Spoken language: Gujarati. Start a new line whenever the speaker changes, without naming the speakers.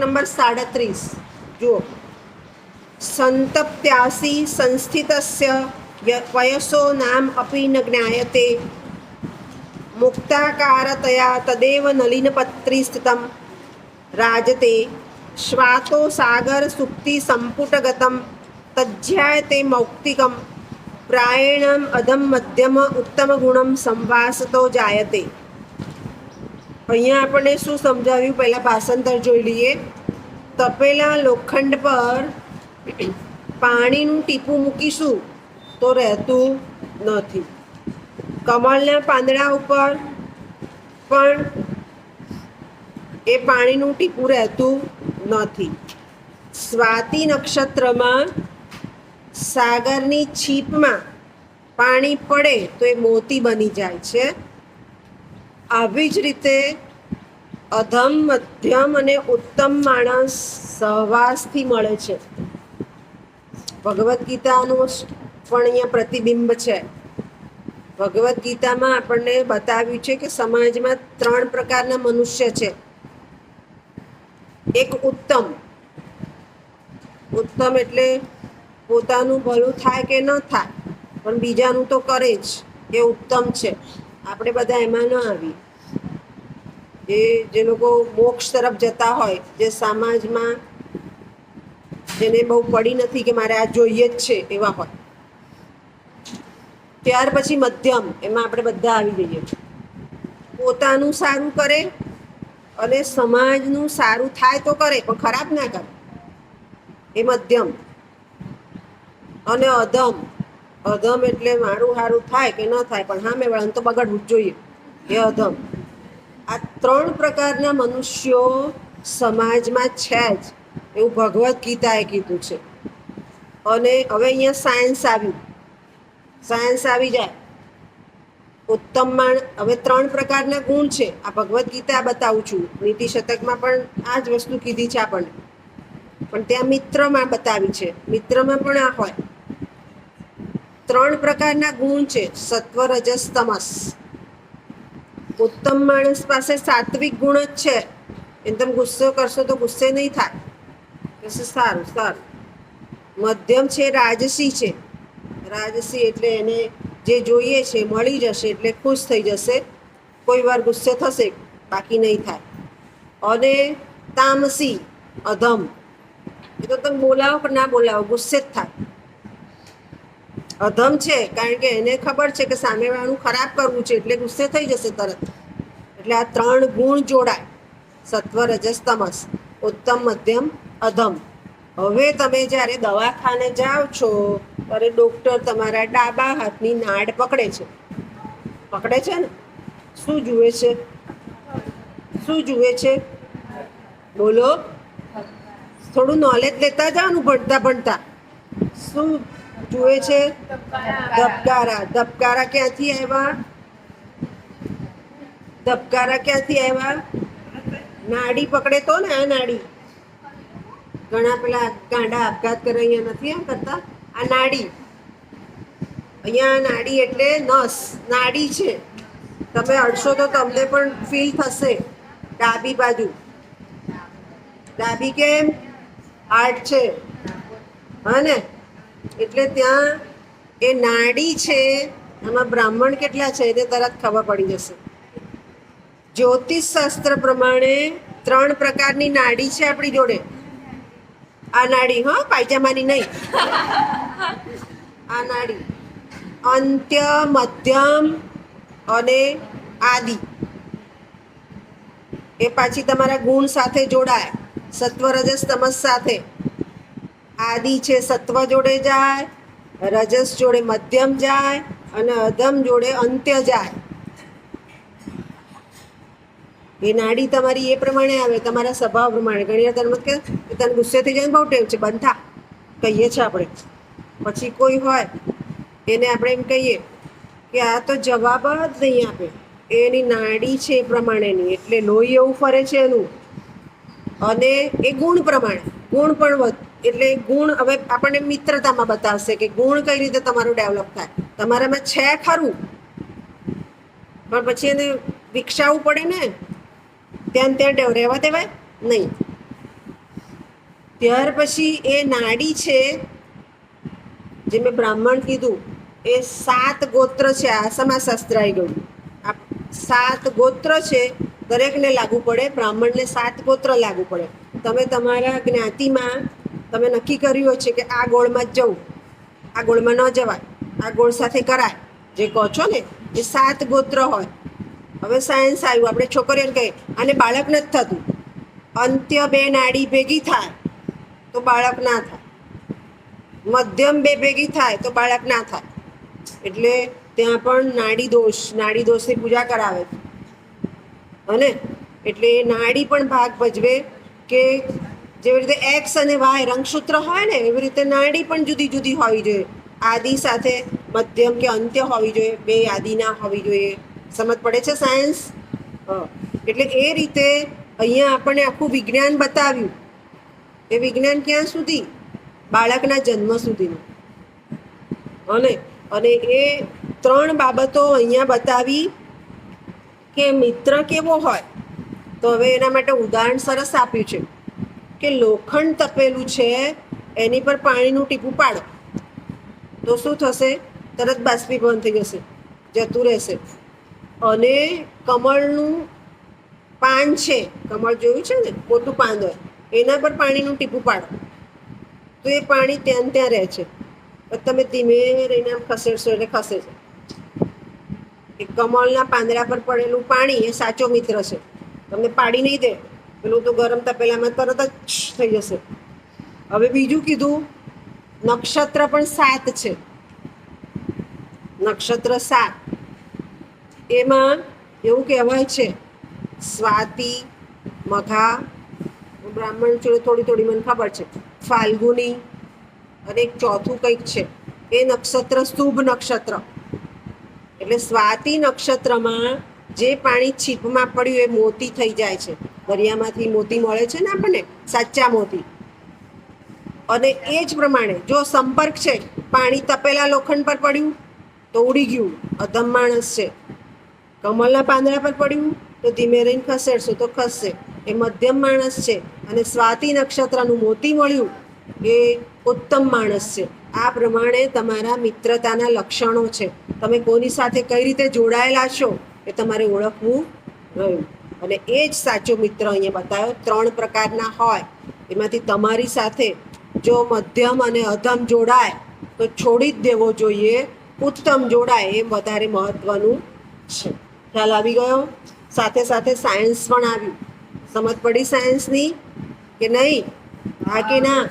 નંબર 37 જુઓ. સંતપ્ત્યાસી સંસ્થિતસ્ય વયસો નામ અપી ન જ્ઞાયતે મુક્તાકારતયા તદેવ નલિનપત્રી સ્થિતમ રાજતે શ્વાતો સાગર સુક્તિ સંપુટગતમ તજ્જાયતે મૌક્તિકમ પ્રાયણમ અધમ મધ્યમ ઉત્તમ ગુણમ સંવાસતો જાયતે. અહીંયા આપણને શું સમજાવ્યું પહેલાં ભાષાંતર જોઈ લઈએ. તપેલા લોખંડ પર પાણીનું ટીપું મૂકીશું તો રહેતું નથી. કમળના પાંદડા ઉપર પણ એ પાણીનું ટીપું રહેતું નથી. સ્વાતિ નક્ષત્રમાં સાગરની છીપમાં પાણી પડે તો એ મોતી બની જાય છે. આવી જ રીતે અધમ મધ્યમ અને ઉત્તમ માણસ સહવાસથી મળે છે. ભગવદ્ ગીતાનું પણ અહીંયા પ્રતિબિંબ છે. ભગવદ્ ગીતામાં આપણને બતાવ્યું છે કે સમાજમાં 3 પ્રકારના મનુષ્ય છે. એક ઉત્તમ. ઉત્તમ એટલે પોતાનું ભલું થાય કે ન થાય પણ બીજાનું તો કરે જ, એ ઉત્તમ છે. આપણે બધા એમાં ન આવીએ. જે લોકો મોક્ષ તરફ જતા હોય, જે સમાજમાં જેને બહુ પડી નથી કે મારે આ જોઈએ જ છે એવા હોય. ત્યાર પછી મધ્યમ, એમાં આપણે બધા આવી જઈએ. પોતાનું સારું કરે અને સમાજનું સારું થાય તો કરે પણ ખરાબ ના કરે, એ મધ્યમ. અને અધમ. અધમ એટલે મારું સારું થાય કે ન થાય પણ હા મેં વળન તો બગડવું જ જોઈએ, એ અધમ. આ 3 પ્રકારના મનુષ્યો સમાજમાં છે જ, એવું ભગવદ્ ગીતાએ કીધું છે. અને હવે અહીંયા સાયન્સ આવ્યું. સાયન્સ આવી જાય. ઉત્તમ હવે 3 પ્રકારના ગુણ છે. આ ભગવદ્ ગીતા બતાવું છું. નીતિ શતકમાં પણ આ જ વસ્તુ કીધી છે આપણને, પણ ત્યાં મિત્રમાં બતાવી છે. મિત્રમાં પણ આ હોય. 3 પ્રકારના ગુણ છે, સત્વ રજસ તમસ. ઉત્તમ માણસ પાસે સાત્વિક ગુણ જ છે. એને તમે ગુસ્સો કરશો તો ગુસ્સે નહીં થાય, સારું સારું. મધ્યમ છે રાજસી છે. રાજસી એટલે એને જે જોઈએ છે મળી જશે એટલે ખુશ થઈ જશે. કોઈ વાર ગુસ્સે થશે, બાકી નહીં થાય. અને તામસી અધમ, એ તો તમે બોલાવો પણ ના બોલાવો ગુસ્સે જ થાય. અધમ છે કારણ કે એને ખબર છે કે સામેવાળાનું ખરાબ કરવું છે એટલે ગુસ્સે થઈ જશે તરત. એટલે આ 3 ગુણ જોડાય, સત્વ રજસ તમસ, ઉત્તમ મધ્યમ અધમ. હવે તમે જ્યારે દવાખાને જાઓ છો ત્યારે ડૉક્ટર તમારા ડાબા હાથની નાડ પકડે છે. પકડે છે ને? શું જુએ છે? શું જુએ છે? બોલો. થોડું નોલેજ લેતા જવાનું ભણતા ભણતા. શું જુએ છે? ધબકારા. ધબકારા ક્યાંથી આવ્યા? ધબકારા ક્યાંથી આવ્યા? નાડી પકડે તો ને. આ નાડી ઘણા પેલા ગાંડા આપઘાત કરે અહીંયા નથી એમ કરતા. આ નાડી, અહીંયા નાડી એટલે નસ, નાડી છે. તમે અડશો તો તમને પણ ફીલ થશે. ડાબી બાજુ. ડાબી કેમ? હાર્ટ છે, હા ને? એટલે ત્યાં એ નાડી છે. એમાં બ્રાહ્મણ કેટલા છે એને તરત ખબર પડી જશે. જ્યોતિષ શાસ્ત્ર પ્રમાણે 3 પ્રકારની નાડી છે આપણી જોડે. આ નાડી, હા, પાયજામાની નહીં. આ નાડી અંત્ય, મધ્યમ અને આદિ. એ પાછી તમારા ગુણ સાથે જોડાય, સત્વ રજસ તમસ સાથે. આદિ છે સત્વ જોડે જાય, રજસ જોડે મધ્યમ જાય અને અધમ જોડે અંત્ય જાય. એ નાડી તમારી એ પ્રમાણે આવે, તમારા સ્વભાવ પ્રમાણે. ઘણી વાર તમે કે તને ગુસ્સે થઈ જાય, બહુ ટેવ છે, બંધ થા કહીએ છીએ આપણે. પછી કોઈ હોય એને આપણે એમ કહીએ કે આ તો જવાબ જ નહીં આપે. એની નાડી છે એ પ્રમાણેની, એટલે લોહી એવું ફરે છે એનું. અને એ ગુણ પ્રમાણે. ગુણ પણ એટલે ગુણ હવે આપણને મિત્રતામાં બતાવશે કે ગુણ કઈ રીતે તમારું ડેવલપ થાય. તમારામાં છે ખરું, પણ પછી એને વિકસાવવું પડે ને. ત્યાં રહેવા દેવાય નહીં. ત્યાર પછી એ નાડી છે, જે મેં બ્રાહ્મણ કીધું, એ 7 ગોત્ર છે. આ સમાસશાસ્ત્ર આવી ગયું. આ 7 ગોત્ર છે, દરેકને લાગુ પડે. બ્રાહ્મણને 7 ગોત્ર લાગુ પડે. તમે તમારા જ્ઞાતિમાં તમે નક્કી કર્યું છે કે આ ગોળમાં જ જવું, આ ગોળમાં ન જવાય, આ ગોળ સાથે કરાય, જે કહો છો ને એ 7 ગોત્ર હોય. હવે સાયન્સ આવ્યું, આપણે છોકરીઓને કહીએ આને બાળક નથી થતું, અંત્ય 2 નાડી ભેગી થાય તો બાળક ના થાય, મધ્યમ 2 ભેગી થાય તો બાળક ના થાય. એટલે ત્યાં પણ નાડી દોષની પૂજા કરાવે છે. અને એટલે એ નાડી પણ ભાગ ભજવે કે જેવી રીતે એક્સ અને વાય રંગસૂત્ર હોય ને, એવી રીતે નાડી પણ જુદી જુદી હોવી જોઈએ. આદિ સાથે મધ્યમ કે અંત્ય હોવી જોઈએ, 2 આદિ ના હોવી જોઈએ. સમજ પડે છે સાયન્સ? એટલે એ રીતે અહીંયા આપણને આખું વિજ્ઞાન બતાવ્યું. એ વિજ્ઞાન ક્યાં સુધી? બાળકના જન્મ સુધીનું. અને એ 3 બાબતો અહીંયા બતાવી કે મિત્ર કેવો હોય. તો હવે એના માટે ઉદાહરણ સરસ આપ્યું છે કે લોખંડ તપેલું છે, એની પર પાણીનું ટીપું પાડો તો શું થશે? તરત બાષ્પીભવન થઈ જશે, જતું રહેશે. અને કમળનું પાન છે, કમળ જોયું છે ને, મોટું પાન હોય, એના પર પાણીનું ટીપું પાડો તો એ પાણી ત્યાં ત્યાં રહે છે. તમે ધીમે રહીને આમ ખસેડશો એટલે ખસે છે. એ કમળના પાંદડા પર પડેલું પાણી એ સાચો મિત્ર છે, તમને પાડી નહીં દે. પેલું તો ગરમ તપેલામાં તરત જ થઈ જશે. હવે બીજું કીધું, નક્ષત્ર પણ 7 છે. નક્ષત્ર 7, એમાં એવું કહેવાય છે સ્વાતિ, મઘા, બ્રાહ્મણ થોડી મને ખબર છે, ફાલ્ગુની, અને એક ચોથું કંઈક છે. એ નક્ષત્ર શુભ નક્ષત્ર. એટલે સ્વાતિ નક્ષત્રમાં જે પાણી છીપમાં પડ્યું એ મોતી થઈ જાય છે. દરિયામાંથી મોતી મળે છે ને આપણને, સાચા મોતી. અને એ જ પ્રમાણે જો સંપર્ક છે, પાણી તપેલા લોખંડ પર પડ્યું તો ઉડી ગયું, અધમ માણસ છે. કમળના પાંદડા પર પડ્યું તો ધીમે રહીને ખસેડશો તો ખસશે, એ મધ્યમ માણસ છે. અને સ્વાતિ નક્ષત્રનું મોતી મળ્યું એ ઉત્તમ માણસ છે. આ પ્રમાણે તમારા મિત્રતાના લક્ષણો છે. તમે કોની સાથે કઈ રીતે જોડાયેલા છો એ તમારે ઓળખવું રહ્યું. અને એ જ સાચો મિત્ર અહીંયા બતાવ્યો. 3 પ્રકારના હોય, એમાંથી તમારી સાથે જો મધ્યમ અને અધમ જોડાય તો છોડી જ દેવો જોઈએ. ઉત્તમ જોડાય એ વધારે મહત્વનું છે. ખ્યાલ આવી ગયો? સાથે સાથે સાયન્સ પણ આવ્યું. સમજ પડી સાયન્સની કે નહીં? હા કે ના?